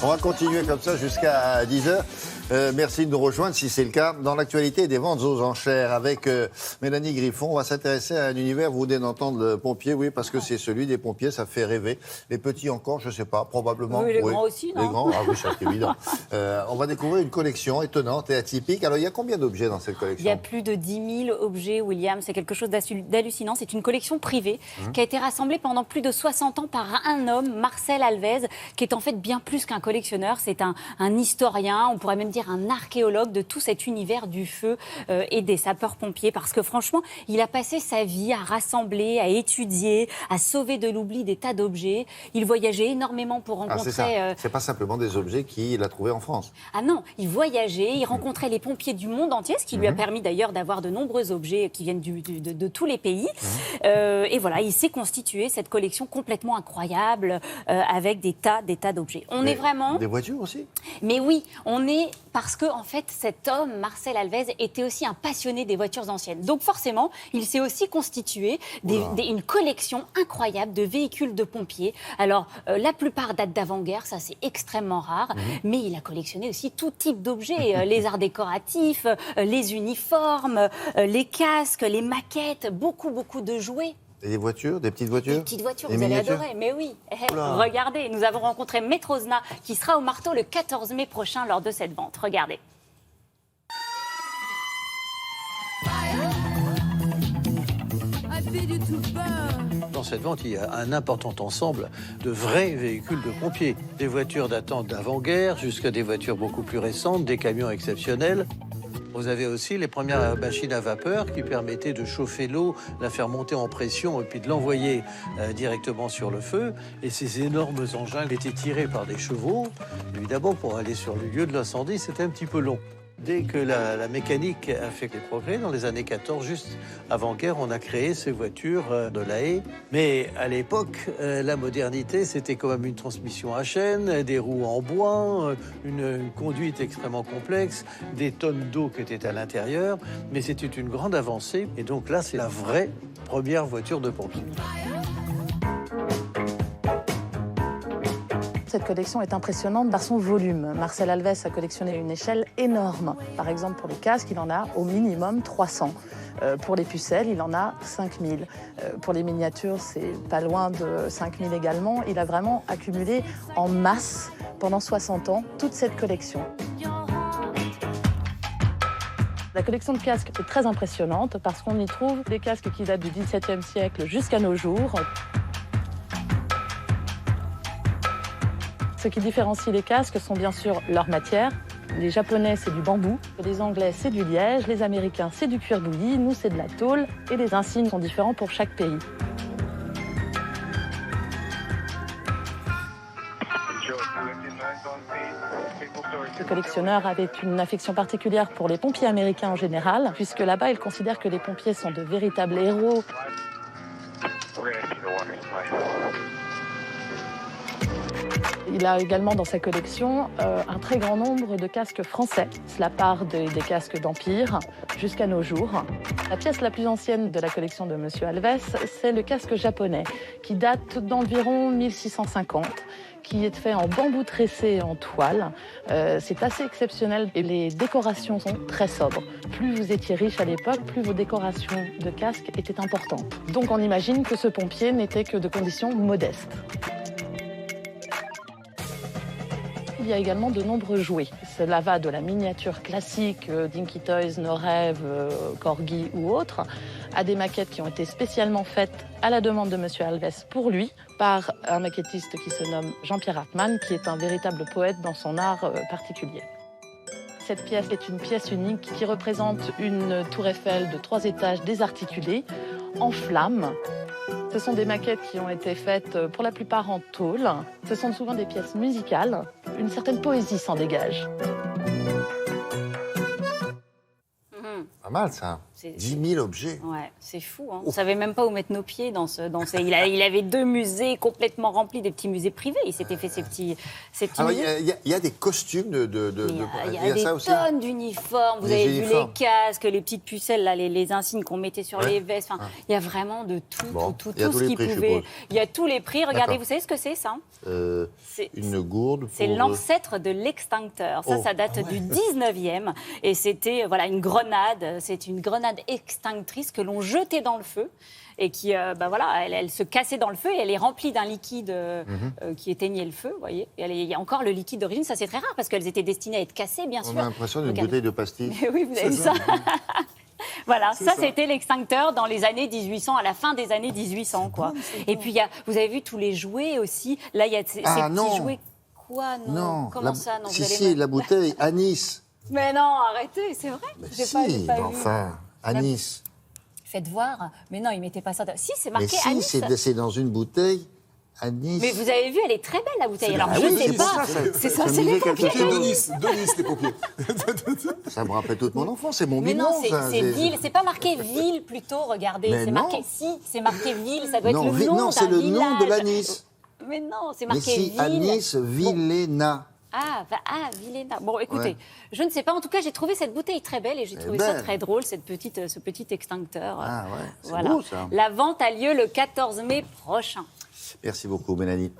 On va continuer comme ça jusqu'à 10h. Merci de nous rejoindre, si c'est le cas, dans l'actualité des ventes aux enchères avec Mélanie Griffon. On va s'intéresser à un univers, vous venez d'entendre le pompier, oui, parce que c'est celui des pompiers, ça fait rêver. Les petits encore, je ne sais pas, probablement. Oui, les grands aussi, non? Les grands, ah oui, c'est évident. On va découvrir une collection étonnante et atypique. Alors, il y a combien d'objets dans cette collection? Il y a plus de 10 000 objets, William. C'est quelque chose d'hallucinant. C'est une collection privée qui a été rassemblée pendant plus de 60 ans par un homme, Marcel Alvez, qui est en fait bien plus qu'un collectionneur. C'est un historien, on pourrait même dire un archéologue de tout cet univers du feu et des sapeurs-pompiers. Parce que franchement, il a passé sa vie à rassembler, à étudier, à sauver de l'oubli des tas d'objets. Il voyageait énormément pour rencontrer... Ah, c'est ça. C'est pas simplement des objets qu'il a trouvés en France. Ah non, il voyageait, il rencontrait les pompiers du monde entier, ce qui lui a permis d'ailleurs d'avoir de nombreux objets qui viennent de tous les pays. Et voilà, il s'est constitué cette collection complètement incroyable avec des tas d'objets. On est vraiment... Des voitures aussi? Mais oui, on est... Parce que, en fait, cet homme, Marcel Alvez, était aussi un passionné des voitures anciennes. Donc, forcément, il s'est aussi constitué une collection incroyable de véhicules de pompiers. Alors, la plupart datent d'avant-guerre, ça, c'est extrêmement rare. Mais il a collectionné aussi tout type d'objets. Les arts décoratifs, les uniformes, les casques, les maquettes, beaucoup de jouets. Et des voitures, des petites voitures? Des petites voitures, des vous allez miniatures? adorer, mais oui. Regardez, nous avons rencontré Metrosna qui sera au marteau le 14 mai prochain lors de cette vente. Regardez. Dans cette vente, il y a un important ensemble de vrais véhicules de pompiers. Des voitures datant d'avant-guerre jusqu'à des voitures beaucoup plus récentes, des camions exceptionnels. Vous avez aussi les premières machines à vapeur qui permettaient de chauffer l'eau, la faire monter en pression et puis de l'envoyer directement sur le feu. Et ces énormes engins étaient tirés par des chevaux. Évidemment, pour aller sur le lieu de l'incendie, c'était un petit peu long. Dès que la mécanique a fait des progrès, dans les années 14, juste avant-guerre, on a créé ces voitures de la haie. Mais à l'époque, la modernité, c'était quand même une transmission à chaîne, des roues en bois, une conduite extrêmement complexe, des tonnes d'eau qui étaient à l'intérieur. Mais c'était une grande avancée. Et donc là, c'est la vraie première voiture de pompier. Cette collection est impressionnante par son volume. Marcel Alvez a collectionné une échelle énorme. Par exemple, pour les casques, il en a au minimum 300. Pour les pucelles, il en a 5000. Pour les miniatures, c'est pas loin de 5000 également. Il a vraiment accumulé en masse, pendant 60 ans, toute cette collection. La collection de casques est très impressionnante parce qu'on y trouve des casques qui datent du XVIIe siècle jusqu'à nos jours. Ce qui différencie les casques sont bien sûr leur matière. Les Japonais, c'est du bambou. Les Anglais, c'est du liège. Les Américains, c'est du cuir bouilli. Nous, c'est de la tôle. Et les insignes sont différents pour chaque pays. Le collectionneur avait une affection particulière pour les pompiers américains en général, puisque là-bas, il considère que les pompiers sont de véritables héros. Il a également dans sa collection un très grand nombre de casques français. Cela part des casques d'Empire jusqu'à nos jours. La pièce la plus ancienne de la collection de M. Alvez, c'est le casque japonais, qui date d'environ 1650, qui est fait en bambou tressé en toile. C'est assez exceptionnel et les décorations sont très sobres. Plus vous étiez riche à l'époque, plus vos décorations de casques étaient importantes. Donc on imagine que ce pompier n'était que de conditions modestes. Il y a également de nombreux jouets. Cela va de la miniature classique, Dinky Toys, No Rêve, Corgi ou autres, à des maquettes qui ont été spécialement faites à la demande de M. Alvez pour lui, par un maquettiste qui se nomme Jean-Pierre Hartmann, qui est un véritable poète dans son art particulier. Cette pièce est une pièce unique qui représente une tour Eiffel de 3 étages désarticulée, en flammes. Ce sont des maquettes qui ont été faites pour la plupart en tôle. Ce sont souvent des pièces musicales. Une certaine poésie s'en dégage. Pas mal, ça. 10 000 objets. Ouais, c'est fou. Hein. On ne savait même pas où mettre nos pieds dans ce. Il avait 2 musées complètement remplis, des petits musées privés. Il s'était fait ces petits Alors, musées. il y a des costumes Il y a des ça aussi. tonnes d'uniformes. Vous Des avez vu uniformes. les casques, les petites pucelles, là, les insignes qu'on mettait sur les vestes. Enfin, il y a vraiment de tout, Bon, tout il y a tous ce les qui prix, je pouvait. suppose. Il y a tous les prix. Regardez, D'accord. vous savez ce que c'est, ça? C'est- Une gourde. C'est pour- l'ancêtre de l'extincteur. Ça date du 19e. Et c'était une grenade. C'est une grenade extinctrice que l'on jetait dans le feu et qui, elle se cassait dans le feu et elle est remplie d'un liquide qui éteignait le feu, vous voyez. Et il y a encore le liquide d'origine. Ça, c'est très rare parce qu'elles étaient destinées à être cassées, bien sûr. On a l'impression d'une Regardez. bouteille de pastis. Oui, vous avez vu ça. Voilà, ça c'était l'extincteur dans les années 1800, à la fin des années 1800, quoi. Et puis, vous avez vu tous les jouets aussi. Là, il y a ces non. petits jouets. Quoi, non, Non. Comment ça, non? Vous allez Si, me- la bouteille Anis. Mais non, arrêtez, c'est vrai. Mais J'ai si, pas vu. enfin, Anis. Faites voir. Mais non, ils mettaient pas ça. Si, c'est Mais marqué si, Anis. c'est dans une bouteille Anis. Mais vous avez vu, elle est très belle, la bouteille. Alors, Ah je oui, sais c'est pour pas. ça, C'est ça ça, me c'est disait les quelque pompiers. chose. De Nice, les pompiers. Ça me rappelle toute mon enfance, c'est mon Mais bilan. non, ça. c'est ville. C'est pas marqué ville plutôt, regardez. Mais C'est non. marqué. Si, c'est marqué ville. Ça doit Non, être le nom non, c'est d'un le nom de village. l'Anis. Mais non, c'est Mais marqué si, ville. Anis Villena. Villéna. Bon, écoutez, Ouais. je ne sais pas. En tout cas, j'ai trouvé cette bouteille très belle et j'ai trouvé ça belle. très drôle, ce petit extincteur. Ah ouais, c'est Voilà. beau ça. La vente a lieu le 14 mai prochain. Merci beaucoup, Mélanie.